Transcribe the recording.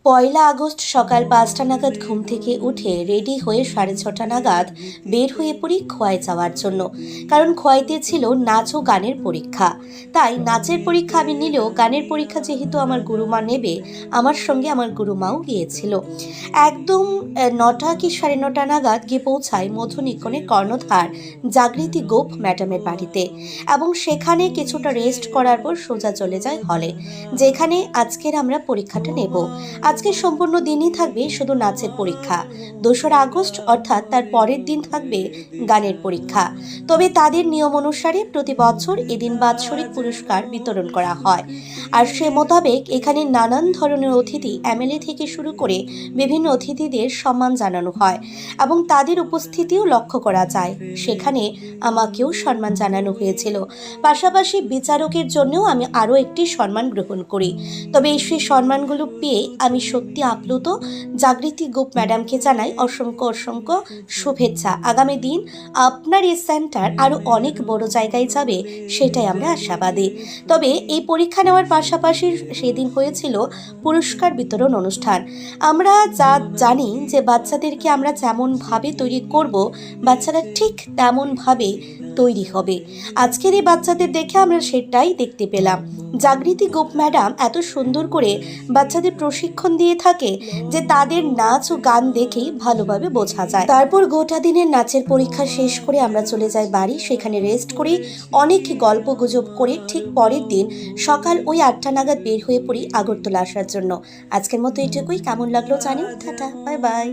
পয়লা August সকাল ৫টা নাগাদ ঘুম থেকে উঠে রেডি হয়ে ৬:৩০ নাগাদ বের হয়ে পড়ি খোয়াই যাওয়ার জন্য। কারণ খোয়াইতে ছিল নাচ ও গানের পরীক্ষা। তাই নাচের পরীক্ষা আমি নিলেও গানের পরীক্ষা যেহেতু আমার গুরুমা নেবে, আমার সঙ্গে আমার গুরুমাও গিয়েছিল। একদম ৯টা কি ৯:৩০ নাগাদ গিয়ে পৌঁছাই মধুনিকনের কর্ণধার জাগৃতি গোপ ম্যাডামের বাড়িতে, এবং সেখানে কিছুটা রেস্ট করার পর সোজা চলে যায় হলে, যেখানে আজকের আমরা পরীক্ষাটা নেব। আজকে সম্পূর্ণ দিনই থাকবে শুধু নাচের পরীক্ষা। ২রা আগস্ট অর্থাৎ তার পরের দিন থাকবে গানের পরীক্ষা। তবে তাদের নিয়ম অনুসারে প্রতি বছর এদিন বাৎসরিক পুরস্কার বিতরণ করা হয়। আর সে মোতাবেক এখানে নানান ধরনের অতিথি, এমএলএ থেকে শুরু করে বিভিন্ন অতিথিদের সম্মান জানানো হয় এবং তাদের উপস্থিতিও লক্ষ্য করা যায়। সেখানে আমাকেও সম্মান জানানো হয়েছিল। পাশাপাশি বিচারকের জন্যও আমি আরও একটি সম্মান গ্রহণ করি। তবে সেই সম্মানগুলো পেয়ে আমি সত্যি আপ্লুত। জাগৃতি গোপ ম্যাডামকে জানাই অসংখ্য অসংখ্য শুভেচ্ছা। আগামী দিন আপনার এই সেন্টার আরও অনেক বড় জায়গায় যাবে, সেটাই আমরা আশাবাদী। তবে এই পরীক্ষা নেওয়ার পাশাপাশি সেদিন হয়েছিল পুরস্কার বিতরণ অনুষ্ঠান। আমরা যা জানি যে বাচ্চাদেরকে আমরা যেমনভাবে তৈরি করব, বাচ্চারা ঠিক তেমনভাবে তৈরি হবে। আজকের এই বাচ্চাদের দেখে আমরা সেটাই দেখতে পেলাম। জাগৃতি গোপ ম্যাডাম এত সুন্দর করে বাচ্চাদের প্রশিক্ষণ দিয়ে থাকে যে তাদের নাচ ও গান দেখেই ভালোভাবে বোঝা যায়। তারপর গোটা দিনের নাচের পরীক্ষা শেষ করে আমরা চলে যাই বাড়ি। সেখানে রেস্ট করি, অনেক গল্প গুজব করে ঠিক পরের দিন সকাল ওই ৮টা নাগাদ বের হয়ে পড়ি আগরতলা আসার জন্য। আজকের মতো এটুকুই। কেমন লাগলো জানিও। Tata, bye bye.